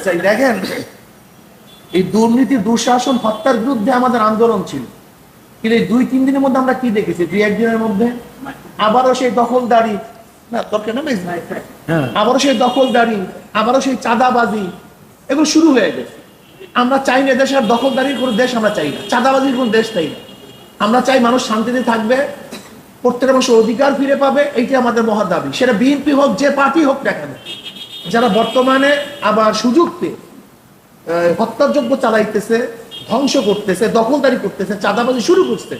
চাই দেখেন, এই দুর্নীতি, দুঃশাসন, হত্যার বিরুদ্ধে আমাদের আন্দোলন ছিল, কিন্তু এই 2-3 দিনের মধ্যে আমরা কি দেখেছি? 2-1 দিনের মধ্যে আবারও সেই দখলদারি, না দরকার না, আবারও সেই দখলদারি, আবারও সেই চাঁদাবাজি, এগুলো শুরু হয়ে গেছে। আমরা চাই না দেশে আর দখলদারির কোনো দেশ, আমরা চাই না চাঁদাবাজির কোনো দেশ, চাই না। আমরা চাই মানুষ শান্তিতে থাকবে, প্রত্যেকটা মানুষের অধিকার ফিরে পাবে, এইটা আমাদের মহা দাবি। সেটা বিএনপি হোক, যে পার্টি হোক না কেন, যারা বর্তমানে আবার সুযোগ পেয়ে হত্যাযজ্ঞ চালাইতেছে, ধ্বংস করতেছে, দখলদারি করতেছে, চাঁদাবাজি শুরু করছে,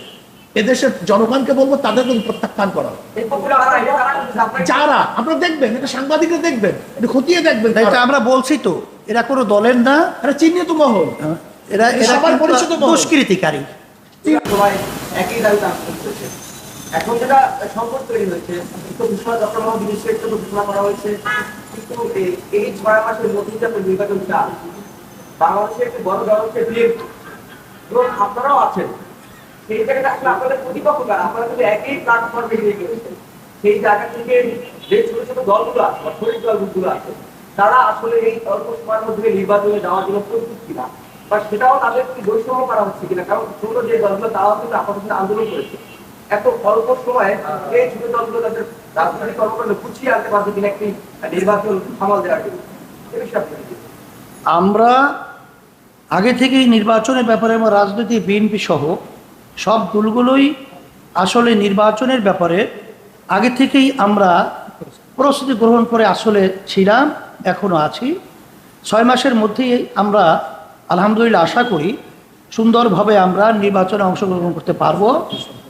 এদেশের জনগণকে বলবো তাদের কিন্তু প্রত্যাখ্যান করা। যারা আপনারা দেখবেন, এটা সাংবাদিকরা দেখবেন, এটা খতিয়ে দেখবেন, এটা আমরা বলছি তো, এরা কোনো দলের না, এটা চিহ্নিত মহল, এরা সবার পরিচিত দুষ্কৃতিকারী। সবাই একই দাবিতে আন্দোলন করেছে। এখন যেটা সংকট তৈরি হয়েছে, ঘোষণা চট্টগ্রাম বিদেশের ঘোষণা করা হয়েছে, কিন্তু এই 6 মাসের মধ্যে যে নির্বাচনটা বাংলাদেশের একটি বড় দল হচ্ছে বিএনপি, এবং আপনারাও আছেন সেই জায়গাটা। আসলে আপনাদের প্রতিপক্ষ কারা? আপনারা কিন্তু একই প্ল্যাটফর্মে এগিয়ে গেছেন। সেই জায়গা থেকে যে ছোট ছোট দলগুলো আছে বা শরীর দলগুলো আছে, তারা আসলে এই অল্প সময়ের মধ্যে নির্বাচনে যাওয়ার জন্য প্রস্তুত কিনা, বা সেটাও তাদের কি বৈষম্য করা হচ্ছে কিনা? কারণ ছোট যে দলগুলো তারাও কিন্তু আপাতত আন্দোলন করেছে। এত অল্প সময়ে এই ছোট দলগুলো তাদের রাজনৈতিক কর্মকাণ্ড গুছিয়ে আনতে পারবে কিনা একটি নির্বাচন সামাল দেওয়ার জন্য? এ বিষয়ে আমরা আগে থেকেই নির্বাচনের ব্যাপারে এবং রাজনৈতিক বিএনপি সহ সব দলগুলোই আসলে নির্বাচনের ব্যাপারে আগে থেকেই আমরা প্রস্তুতি গ্রহণ করে আসলে ছিলাম, এখনও আছি। 6 মাসের মধ্যেই আমরা আলহামদুলিল্লাহ আশা করি সুন্দরভাবে আমরা নির্বাচনে অংশগ্রহণ করতে পারবো।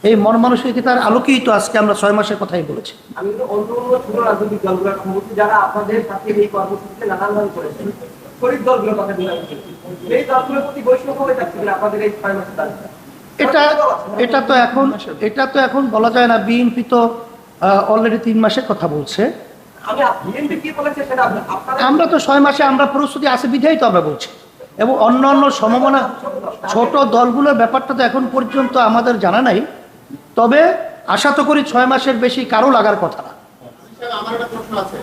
এই মন মানসিকতার আলোকেই তো আজকে আমরা 6 মাসের কথাই বলেছি। আমি তো অন্য ছোট রাজনৈতিক দলগুলোর সম্পর্কে যারা আপনাদের সাথে এই কর্মসূচিতে নানানভাবে করেছেন, শরীর দলগুলোর কথা বলে এই দলগুলোর প্রতি বৈষম্য হয়ে যাচ্ছে কিনা আপনাদের এই 6 মাসের দাবিটা? এটা তো এখন বলা যায় না। বিএনপি তো অলরেডি 3 মাসের কথা বলছে। আমরা তো 6 মাসে আমরা প্রস্তুতি আছে বিধায়ী তো আমরা বলছি, এবং অন্যান্য সমমনা ছোট দলগুলোর ব্যাপারটা তো এখন পর্যন্ত আমাদের জানা নাই। তবে আশা তো করি 6 মাসের বেশি কারো লাগার কথা না। আমার একটা প্রশ্ন আছে,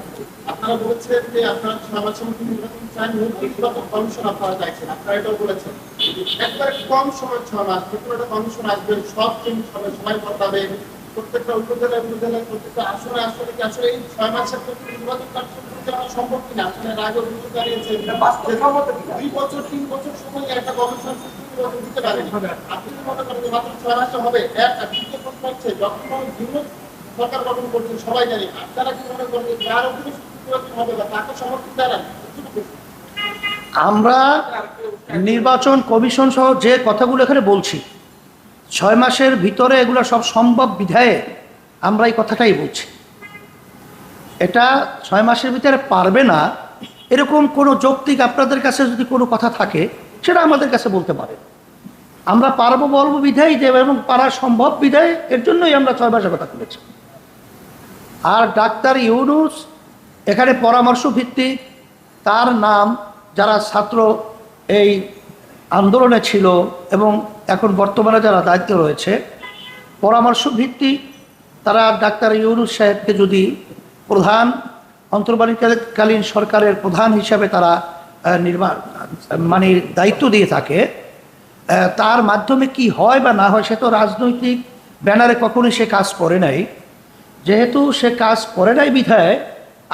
আপনারা বলেছেন যে আপনারা 6 মাসের মধ্যে নির্বাচন চান, নির্বাচন কমিশন আপনারা চাইছেন, আপনারা এটাও বলেছেন। একবারে কম সময় 6 মাস, যখন একটা কমিশন আসবে, সব চেঞ্জ হবে, সবাই বদলাবে, প্রত্যেকটা উপজেলায় প্রত্যেকটা আসনে কি আসলে এই 6 মাসের মধ্যে নির্বাচন কার্যক্রম চালানো সম্ভব কিনা? আসলে আগে অভিযোগ দাঁড়িয়েছে 2 বছর 3 বছর সময় একটা কমিশন দিতে পারে। আপনি কি মনে করেন যে মাত্র 6 মাসে হবে? একটা দ্বিতীয় প্রশ্ন হচ্ছে, যখন সরকার গঠন করছেন সবাই জানি, আপনারা কি মনে করেন যার অধীনে নির্বাচন হবে বা তাকে সমর্থন দেন? আমরা নির্বাচন কমিশন সহ যে কথাগুলো এখানে বলছি, 6 মাসের ভিতরে এগুলো সব সম্ভব বিধায়ে আমরা এই কথাটাই বলছি। এটা 6 মাসের ভিতরে পারবে না এরকম কোনো যৌক্তিক আপনাদের কাছে যদি কোনো কথা থাকে, সেটা আমাদের কাছে বলতে পারে। আমরা পারবো বলবো বিধায় দেব, এবং পারা সম্ভব বিধায়, এর জন্যই আমরা 6 মাসের কথা বলেছি। আর ডাক্তার ইউনূস এখানে পরামর্শ ভিত্তিক, তার নাম যারা ছাত্র এই আন্দোলনে ছিল এবং এখন বর্তমানে যারা দায়িত্ব রয়েছে, পরামর্শ ভিত্তিক তারা ডাক্তার ইউনূস সাহেবকে যদি প্রধান অন্তর্বর্তীকালীন সরকারের প্রধান হিসাবে তারা দায়িত্ব দিয়ে থাকে, তার মাধ্যমে কি হয় বা না হয় সে তো রাজনৈতিক ব্যানারে কখনোই সে কাজ করে নাই। যেহেতু সে কাজ করে নাই বিধায়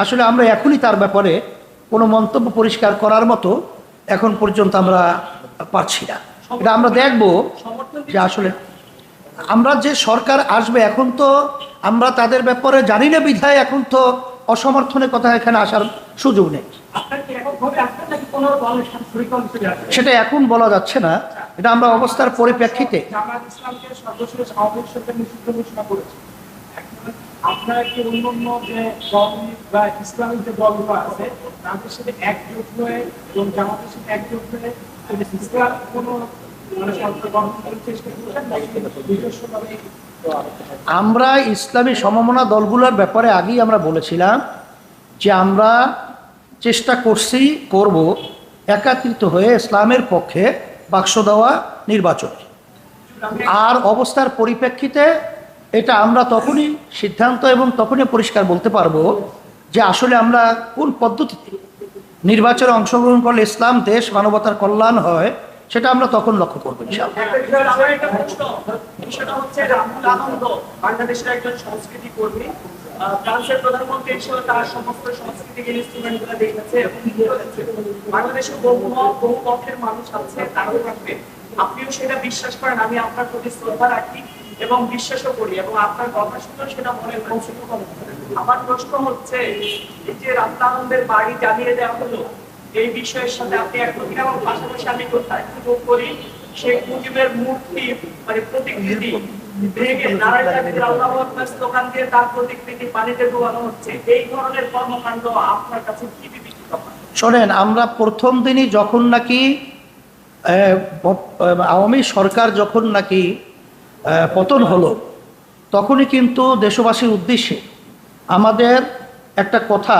আসলে আমরা এখনই তার ব্যাপারে কোনো মন্তব্য পরিষ্কার করার মতো এখন পর্যন্ত আমরা পারছি না। এটা আমরা দেখব যে আসলে আমরা যে সরকার আসবে, এখন তো আমরা তাদের ব্যাপারে জানি না বিধায় এখন তো অসমর্থনের কথা এখানে আসার সুযোগ নেই। সেটা এখন বলা যাচ্ছে না, এটা আমরা অবস্থার পরিপ্রেক্ষিতে। আপনারা কি অন্যান্য যে দল বা ইসলামিক যে দলগুলো আছে তাদের সাথে একজোট হয়ে এবং জামাতের সাথে একজোট হয়ে ইসলাম কোনো সরকার গঠন করার চেষ্টা করছেন? আমরা ইসলামী সমমনা দলগুলোর ব্যাপারে আগেই আমরা বলেছিলাম যে আমরা চেষ্টা করব একাত্রিত হয়ে ইসলামের পক্ষে বাক্স দেওয়া নির্বাচনে। আর অবস্থার পরিপ্রেক্ষিতে এটা আমরা তখনই সিদ্ধান্ত এবং তখনই পরিষ্কার বলতে পারবো যে আসলে আমরা কোন পদ্ধতিতে নির্বাচনে অংশগ্রহণ করলে ইসলাম দেশ মানবতার কল্যাণ হয়, সেটা আমরা তখন লক্ষ্য করবো ইনশাআল্লাহ। একটা বিষয় হচ্ছে- আমার একটা প্রশ্ন, বিষয়টা হচ্ছে রাহুল আনন্দ বাংলাদেশের একজন সংস্কৃতি কর্মী। ফ্রান্সের প্রধানমন্ত্রী হিসেবে তার সমস্ত সাংস্কৃতিক ইনস্ট্রুমেন্ট গুলো দেখেছে এবং বলেছে বাংলাদেশে বহু পক্ষের মানুষ আছে, তারাও থাকবে। আপনিও সেটা বিশ্বাস করেন, আমি আপনার প্রতি শ্রদ্ধা রাখি এবং বিশ্বাসও করি, এবং আপনার কথা শুনে সেটা মনে হচ্ছে। আমার প্রশ্ন হচ্ছে, এই যে রাহুল আনন্দের বাড়ি জ্বালিয়ে দেওয়া হলো, এই বিষয়ের সাথে আপনি একদম কিনা, এবং পাশাপাশি আমি একটু যোগ করি, শেখ মুজিবের মূর্তি মানে প্রতিকৃতি ভেঙে নারায়ণ তাকবীর আল্লাহু আকবার স্লোগান দিয়ে তার প্রতিকৃতি পানিতে ডুবানো হচ্ছে। এই ধরনের কর্মকাণ্ড আপনার কাছে কি বিবেচিত হয়? শোনেন, আমরা প্রথম দিনই যখন নাকি আওয়ামী সরকার যখন নাকি পতন হলো, তখনই কিন্তু দেশবাসীর উদ্দেশ্যে আমাদের একটা কথা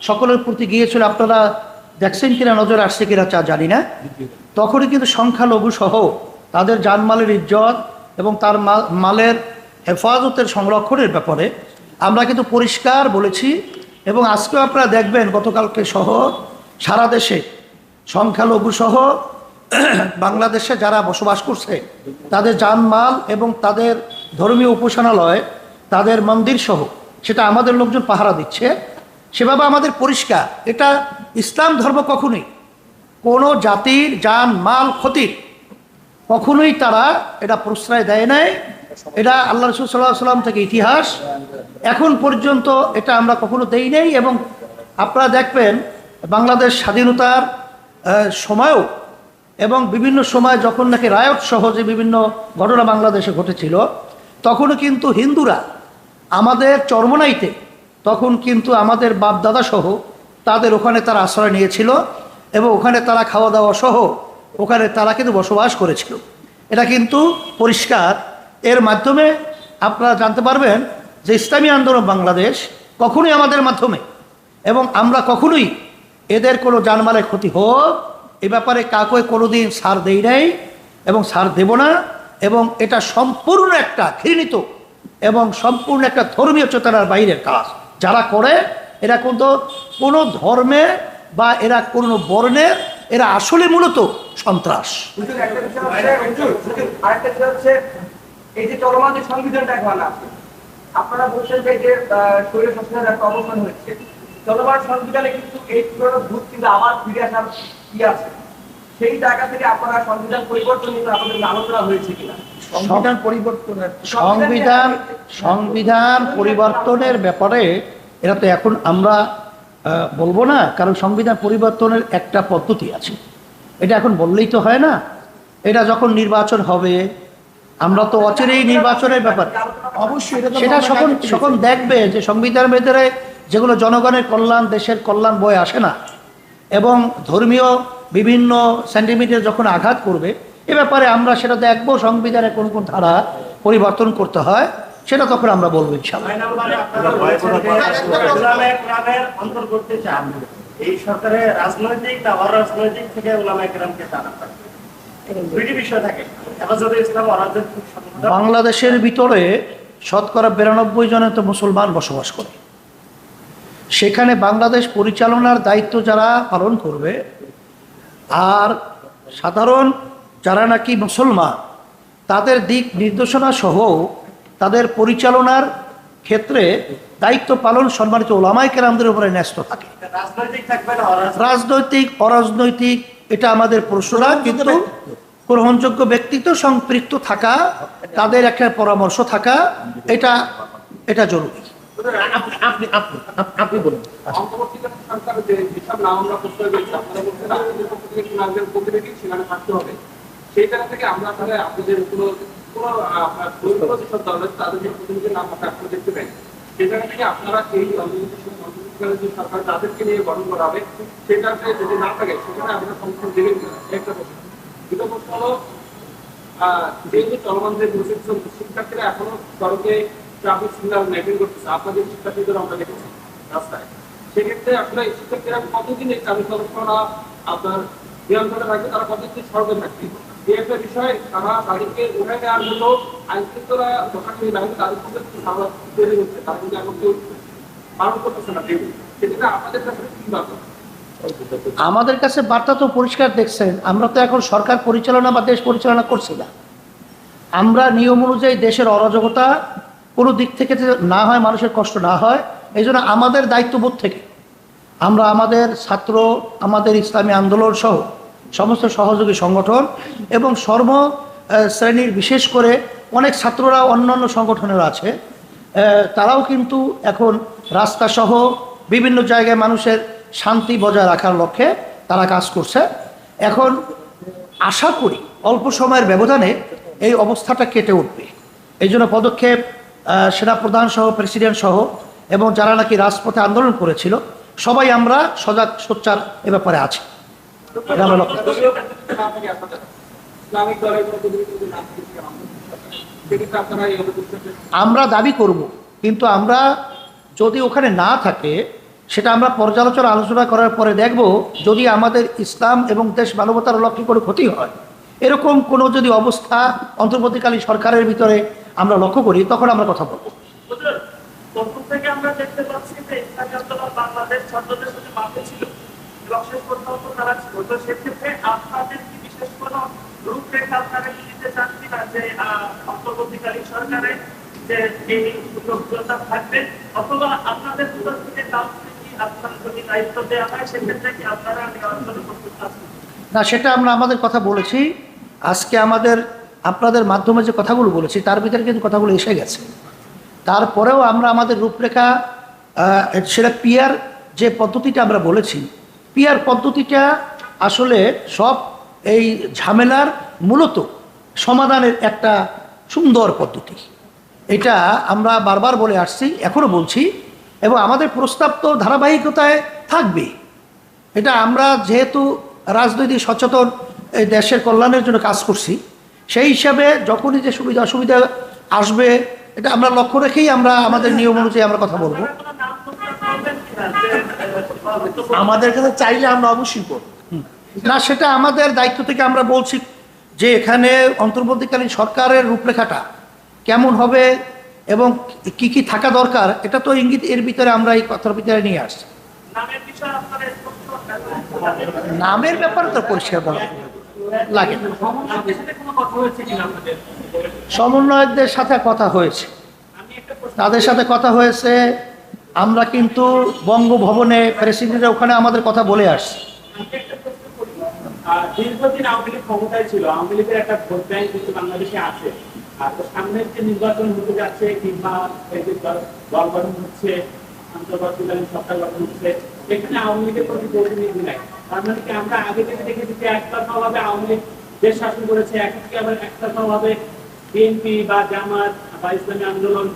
সকলের প্রতি গিয়েছিল। আপনারা দেখছেন কিনা, নজর আসছে কিনা তা জানি না। তখনই কিন্তু সংখ্যালঘু সহ তাদের জানমালের ইজ্জত এবং তার মালের হেফাজতের সংরক্ষণের ব্যাপারে আমরা কিন্তু পরিষ্কার বলেছি। এবং আজকেও আপনারা দেখবেন, গতকালকে সহ সারা দেশে সংখ্যালঘু সহ বাংলাদেশে যারা বসবাস করছে তাদের জানমাল এবং তাদের ধর্মীয় উপাসনালয়, তাদের মন্দির সহ সেটা আমাদের লোকজন পাহারা দিচ্ছে। সেভাবে আমাদের পরিষ্কার, এটা ইসলাম ধর্ম কখনোই কোনো জাতির জান মাল ক্ষতির কখনোই তারা এটা প্রশ্রয় দেয় নাই। এটা আল্লাহ রাসূল সাল্লাল্লাহু আলাইহি ওয়াসাল্লাম থেকে ইতিহাস, এখন পর্যন্ত এটা আমরা কখনো দেই নাই। এবং আপনারা দেখবেন বাংলাদেশ স্বাধীনতার সময়ও এবং বিভিন্ন সময় যখন নাকি রায়ত সহ যে বিভিন্ন ঘটনা বাংলাদেশে ঘটেছিল, তখনও কিন্তু হিন্দুরা আমাদের চরমনাইতে তখন কিন্তু আমাদের বাপদাদা সহ তাদের ওখানে তারা আশ্রয় নিয়েছিল এবং ওখানে তারা খাওয়া দাওয়া সহ ওখানে তারা কিন্তু বসবাস করেছিল। এটা কিন্তু পরিষ্কার। এর মাধ্যমে আপনারা জানতে পারবেন যে ইসলামী আন্দোলন বাংলাদেশ কখনোই আমাদের মাধ্যমে, এবং আমরা কখনোই এদের কোনো জানমালের ক্ষতি হোক এ ব্যাপারে কাউকে কোনোদিন ছাড় দেই নাই এবং ছাড় দেব না। এবং এটা সম্পূর্ণ একটা ঘৃণিত এবং সম্পূর্ণ একটা ধর্মীয় চেতনার বাইরের কাজ যারা করে। এরা কিন্তু কোনো ধর্মে বা এরা কোনো বর্ণের, এরা আসলে মূলত সন্ত্রাস। হুজুর, একটা বিষয় হচ্ছে, আরেকটা বিষয় হচ্ছে, এই যে চলমান যে সংবিধানটা এখন আছে, আপনারা বলছেন যে স্বৈর শাসনের একটা অবসান হয়েছে, চলমান সংবিধানে কিন্তু এই পুরোনো ভূত কিন্তু আবার ফিরে আসার কি আছে? সেই জায়গা থেকে আপনারা সংবিধান পরিবর্তন নিয়ে আপনাদের আলোচনা হয়েছে কিনা? সংবিধান পরিবর্তনের সংবিধান পরিবর্তনের ব্যাপারে এটা তো এখন আমরা বলবো না, কারণ সংবিধান পরিবর্তনের একটা পদ্ধতি আছে, এটা এখন বললেই তো হয় না। এটা যখন নির্বাচন হবে, আমরা তো অচিরেই নির্বাচনের ব্যাপার অবশ্যই এটা তো সেটা আমরা যখন দেখবে যে সংবিধানের ভেতরে যেগুলো জনগণের কল্যাণ, দেশের কল্যাণ বয়ে আসে না এবং ধর্মীয় বিভিন্ন সেন্টিমিটার যখন আঘাত করবে, এ ব্যাপারে আমরা সেটা দেখবো সংবিধানের কোন কোন ধারা পরিবর্তন করতে হয়, সেটা তখন আমরা বলবো ইনশাআল্লাহ। অন্তর্গতে চান এই সরকারের রাজনৈতিক না অরাজনৈতিক থেকে উলামায়ে কেরামকে টানা থাকে, দুইটি বিষয় থাকে। হেফাজতে ইসলাম অরাজনৈতিক সংগঠন বাংলাদেশের ভিতরে শতকরা 92 জনের তো মুসলমান বসবাস করে। সেখানে বাংলাদেশ পরিচালনার দায়িত্ব যারা পালন করবে, আর সাধারণ যারা নাকি মুসলমান, তাদের দিক নির্দেশনা সহ তাদের পরিচালনার ক্ষেত্রে দায়িত্ব পালন সম্মানিত উলামায়ে কেরামদের উপরে ন্যস্ত থাকে। রাজনৈতিক থাকবে না অরাজনৈতিক, রাজনৈতিক অরাজনৈতিক এটা আমাদের প্রশ্ন না, কিন্তু গ্রহণযোগ্য ব্যক্তিত্ব সম্পৃক্ত থাকা, তাদের একটা পরামর্শ থাকা, এটা জরুরি। আপনি বলুন। অন্তর্বর্তীকালীন সরকার যে যেসব নাম আমরা প্রস্তাব করেছি, আপনারা বলছেন আপনাদের পক্ষ থেকে চুনাবের প্রতিনিধি সেখানে থাকতে হবে। সেই জায়গা থেকে আমরা আসলে আপনাদের কোনো আপনার দলীয় যেসব দল রয়েছে তাদের যে প্রতিনিধির নাম আমরা আসলে দেখতে পাই, সেই জায়গা থেকে আপনারা এই অন্তর্বর্তীকালীন যে সরকার তাদেরকে নিয়ে গঠন করা হবে, সেটাতে যদি না থাকে সেখানে আপনারা সমর্থন দেবেন কিনা, একটা প্রশ্ন। দ্বিতীয় প্রশ্ন হলো, যেহেতু চলমান যে শিক্ষার্থীরা এখনো সড়কে ট্রাফিক সিগন্যাল মেনটেন করতেছে, আপনাদের শিক্ষার্থীদের আমরা দেখেছি রাস্তায়, সেক্ষেত্রে আসলে শিক্ষার্থীরা কতদিন এই ট্রাফিক ব্যবস্থাপনা আপনার নিয়ন্ত্রণে থাকবে, তারা কতদিন সড়কে থাকবে, এই একটা বিষয়। তাদেরকে উঠায় নেওয়ার জন্য আইন শৃঙ্খলা যথাযথ না হলে তাদের মধ্যে সামলা তৈরি হচ্ছে, তারা কিন্তু এখন কেউ পালন করতেছে না, সেক্ষেত্রে আপনাদের কাছে কি দরকার? আমাদের কাছে বার্তা তো পরিষ্কার, দেখছেন আমরা তো এখন সরকার পরিচালনা বা দেশ পরিচালনা করছি না। আমরা নিয়ম অনুযায়ী দেশের অরাজকতা কোনো দিক থেকে যে না হয়, মানুষের কষ্ট না হয়, এই জন্য আমাদের দায়িত্ববোধ থেকে আমরা আমাদের ছাত্র, আমাদের ইসলামী আন্দোলন সহ সমস্ত সহযোগী সংগঠন এবং সর্ব শ্রেণীর, বিশেষ করে অনেক ছাত্ররা অন্যান্য সংগঠনের আছে, তারাও কিন্তু এখন রাস্তা সহ বিভিন্ন জায়গায় মানুষের শান্তি বজায় রাখার লক্ষ্যে তারা কাজ করছে। এখন আশা করি অল্প সময়ের ব্যবধানে এই অবস্থাটা কেটে উঠবে। এই জন্য পদক্ষেপ সেনাপ্রধান সহ, প্রেসিডেন্ট সহ এবং যারা নাকি রাজপথে আন্দোলন করেছিল সবাই আমরা সজাগ সোচ্চার এ ব্যাপারে আছি। এটা আমরা লক্ষ্য করছি। ইসলামিক দলের কোনো প্রতিনিধি নাম দিচ্ছে সেক্ষেত্রে আপনারা এই অভিযোগটা আমরা দাবি করব, কিন্তু আমরা যদি ওখানে না থাকে সেটা আমরা পর্যালোচনা আলোচনা করার পরে দেখব, যদি আমাদের ইসলাম এবং দেশ মানবতার লক্ষ্যে কোনো ক্ষতি হয়, এরকম কোনো যদি অবস্থা অন্তর্বর্তীকালীন সরকারের ভিতরে আমরা লক্ষ্য করি, তখন আমরা কথা বলবো। প্রথম থেকে আমরা দেখতে পাচ্ছি যে ইসলামী আন্দোলন বাংলাদেশ ছাত্রদের সাথে মাঠে ছিল এবং শেষ পর্যন্ত তারা ছিল। তো সেক্ষেত্রে আপনাদের কি বিশেষ কোনো রূপরেখা আপনারা কি দিতে চান কিনা যে অন্তর্বর্তীকালীন সরকারে যে এই সুযোগটা থাকবে, অথবা আপনাদের ভিতর থেকে কাউকে কি আপনার যদি দায়িত্ব দেওয়া হয় সেক্ষেত্রে কি আপনারা নেওয়ার জন্য প্রস্তুত আছেন? না, সেটা আমরা আমাদের কথা বলেছি। আজকে আমাদের আপনাদের মাধ্যমে যে কথাগুলো বলেছি তার ভিতরে কিন্তু কথাগুলো এসে গেছে। তারপরেও আমরা আমাদের রূপরেখা, সেটা পিয়ার যে পদ্ধতিটা আমরা বলেছি, পিয়ার পদ্ধতিটা আসলে সব এই ঝামেলার মূলত সমাধানের একটা সুন্দর পদ্ধতি। এটা আমরা বারবার বলে আসছি, এখনও বলছি, এবং আমাদের প্রস্তাব তো ধারাবাহিকতায় থাকবে। এটা আমরা যেহেতু রাজনৈতিক সচেতন এই দেশের কল্যাণের জন্য কাজ করছি, সেই হিসাবে যখনই যে সুবিধা অসুবিধা আসবে এটা আমরা লক্ষ্য রেখেই আমরা আমাদের নিয়ম অনুযায়ী আমরা কথা বলবো। আমাদের কাছে চাইলে আমরা অবশ্যই করব। না, সেটা আমাদের দায়িত্ব থেকে আমরা বলছি যে এখানে অন্তর্বর্তীকালীন সরকারের রূপরেখাটা কেমন হবে এবং কি কি থাকা দরকার, এটা তো ইঙ্গিত এর ভিতরে আমরা এই কথার ভিতরে নিয়ে আসছি। নামের বিষয়ে আপনারা নামের ব্যাপারে তো পরিষ্কার বলা লাগে না। সমন্বয়কদের সাথে কথা হয়েছে, তাদের সাথে কথা হয়েছে। আমরা কিন্তু বঙ্গভবনে প্রেসিডেন্টের ওখানে আমাদের কথা বলে আসছি। দীর্ঘদিন আওয়ামী লীগ ক্ষমতায় ছিল, আওয়ামী লীগের একটা ভোট ব্যাংক কিন্তু বাংলাদেশে আছে। আর তো সামনের যে নির্বাচন হতে যাচ্ছে কিংবা দল গঠন হচ্ছে, অন্তর্বর্তীকালীন সরকার গঠন হচ্ছে, এখানে আওয়ামী লীগের প্রতি প্রতিনিধি নাই। তার মানে কি আমরা আগে থেকে দেখেছি যে একতরফাভাবে আওয়ামী লীগ দেশ শাসন করেছে, এখন কি আবার একতরফাভাবে বিএনপি বা জামাত বা ইসলামী আন্দোলন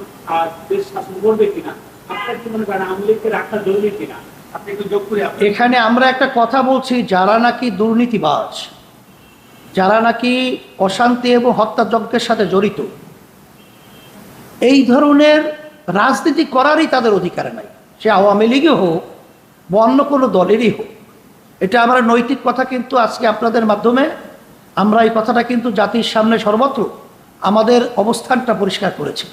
দেশ শাসন করবে কিনা? আপনার কি মনে করেন আওয়ামী লীগকে রাখা জরুরি কিনা? আপনি একটু যোগ করে এখানে আমরা একটা কথা বলছি, যারা নাকি দুর্নীতিবাজ, যারা নাকি অশান্তি এবং হত্যাযজ্ঞের সাথে জড়িত, এই ধরনের রাজনীতি করারই তাদের অধিকার নাই, সে আওয়ামী লীগই হোক বা অন্য কোনো দলেরই হোক। এটা আমরা নৈতিক কথা কিন্তু আজকে আপনাদের মাধ্যমে আমরা এই কথাটা কিন্তু জাতির সামনে সর্বত্র আমাদের অবস্থানটা পরিষ্কার করেছি।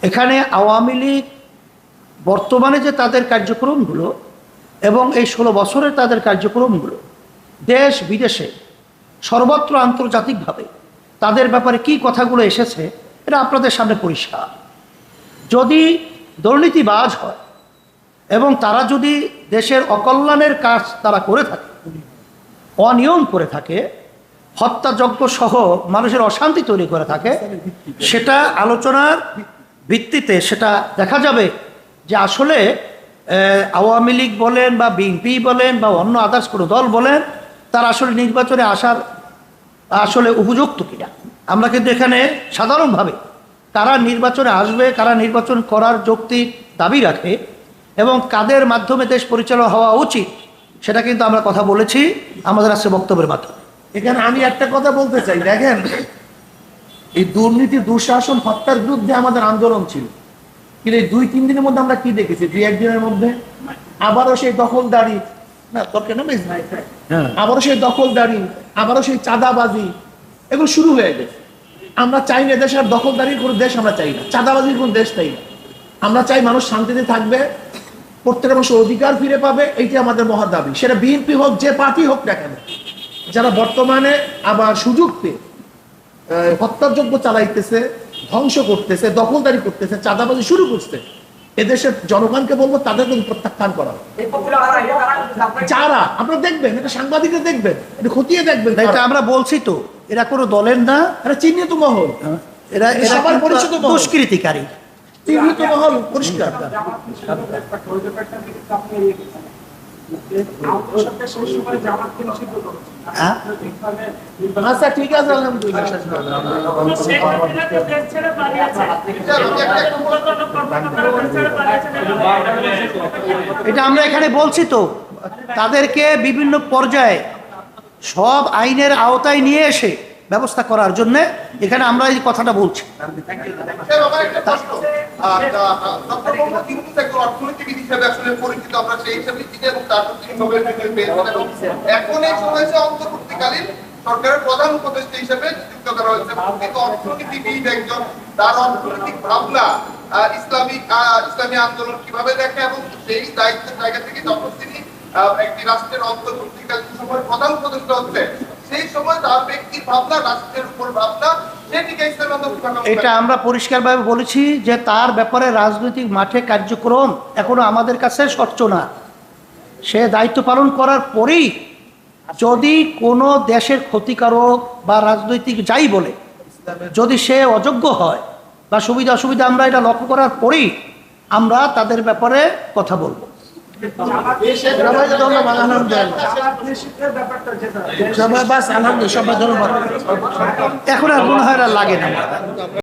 এখানে আওয়ামী লীগ বর্তমানে যে তাদের কার্যক্রমগুলো এবং এই 16 বছরের তাদের কার্যক্রমগুলো দেশ বিদেশে সর্বত্র আন্তর্জাতিকভাবে তাদের ব্যাপারে কি কথাগুলো এসেছে এটা আপনাদের সামনে পরিষ্কার। যদি দুর্নীতিবাজ হয় এবং তারা যদি দেশের অকল্যাণের কাজ তারা করে থাকে, অনিয়ম করে থাকে, হত্যাযজ্ঞ সহ মানুষের অশান্তি তৈরি করে থাকে, সেটা আলোচনার ভিত্তিতে সেটা দেখা যাবে যে আসলে আওয়ামী লীগ বলেন বা বিএনপি বলেন বা অন্য আদার্স কোনো দল বলেন, তারা আসলে নির্বাচনে আসার আসলে উপযুক্ত কিনা। আমরা কিন্তু এখানে সাধারণভাবে কারা নির্বাচনে আসবে, কারা নির্বাচন করার যৌক্তিক দাবি রাখে এবং কাদের মাধ্যমে দেশ পরিচালনা হওয়া উচিত, সেটা কিন্তু আমরা কথা বলেছি আমাদের আজকে বক্তব্যের মাধ্যমে। এখানে আমি একটা কথা বলতে চাই, দেখেন এই দুর্নীতি, দুঃশাসন, হত্যার বিরুদ্ধে আমাদের আন্দোলন ছিল, কিন্তু এই 2-3 দিনের মধ্যে আমরা কি দেখেছি? 2-1 দিনের মধ্যে আবারও সেই দখলদারি, না তোর কেন আবারও সেই দখলদারি, আবারও সেই চাঁদাবাজি, এগুলো শুরু হয়ে গেছে। আমরা চাই না দেশের দখলদারির কোনো দেশ, আমরা চাই না চাঁদাবাজির কোনো দেশ চাই না। আমরা চাই মানুষ শান্তিতে থাকবে, প্রত্যেকটা মানুষ অধিকার ফিরে পাবে, এইটা আমাদের মহা দাবি। সেটা বিএনপি হোক, যে পার্টি হোক না কেন, যারা বর্তমানে আবার সুযোগ পেয়ে হত্যাযজ্ঞ চালাইতেছে, ধ্বংস করতেছে, দখলদারি করতেছে, চাঁদাবাজি শুরু করছে, এদেশের জনগণকে বলবো তাদের কিন্তু প্রত্যাখ্যান করা হবে। এই প্রক্রিয়া যারা আপনারা দেখবেন, এটা সাংবাদিকরা দেখবেন, এটা খতিয়ে দেখবেন, এটা আমরা বলছি তো, এরা কোনো দলের না, এটা চিহ্নিত মহল, এরা এরা সবার কিন্তু পরিচিত মহল। দুষ্কৃতিকারী। চিহ্নিত মহল পরিষ্কার। হ্যাঁ? আচ্ছা ঠিক আছে, আলহামদুলিল্লাহ। দেশ ছেড়ে পালিয়েছে এটা আমরা এখানে বলছি তো, তাদেরকে বিভিন্ন পর্যায়ে সব আইনের আওতায় নিয়ে এসে ব্যবস্থা করার জন্য এখানে আমরা এই কথাটা বলছি। স্যার, আমার একটা প্রশ্ন। ডক্টর মোহাম্মদ ইউনূস একজন অর্থনীতিবিদ হিসেবে আসলে পরিচিত, আমরা সেই হিসেবে চিনি এবং তার তিনি নোবেল প্রাইজ পেয়েছেন এবং এখন এই সময় অন্তর্বর্তীকালীন সরকারের প্রধান উপদেষ্টা হিসেবে নিযুক্ত করা হয়েছে। কিন্তু অর্থনীতিবিদ একজন, তার অর্থনৈতিক ভাবনা, ইসলামী আন্দোলন কিভাবে দেখে এবং সেই দায়িত্বের জায়গা থেকে যখন তিনি একটি রাষ্ট্রের অন্তর্বর্তীকালীন সময় প্রধান উপদেষ্টা হচ্ছে, সেই সময় তার ব্যক্তির ভাবনা, রাষ্ট্রের উপর ভাবনা, সেটিকে ইসলামী আন্দোলন। এটা আমরা পরিষ্কারভাবে বলেছি যে তার ব্যাপারে রাজনৈতিক মাঠে কার্যক্রম এখনো আমাদের কাছে স্বচ্ছ না। সে দায়িত্ব পালন করার পরেই যদি কোনো দেশের ক্ষতিকারক বা রাজনৈতিক যাই বলে, যদি সে অযোগ্য হয় বা সুবিধা অসুবিধা আমরা এটা লক্ষ্য করার পরেই আমরা তাদের ব্যাপারে কথা বলবো। সবাই ধন্যবাদ, আলহামদুলিল্লাহ। সবাই বাস, আলহামদুলিল্লাহ, সবাই ধন্যবাদ। এখন আর মনে হয় আর লাগে না।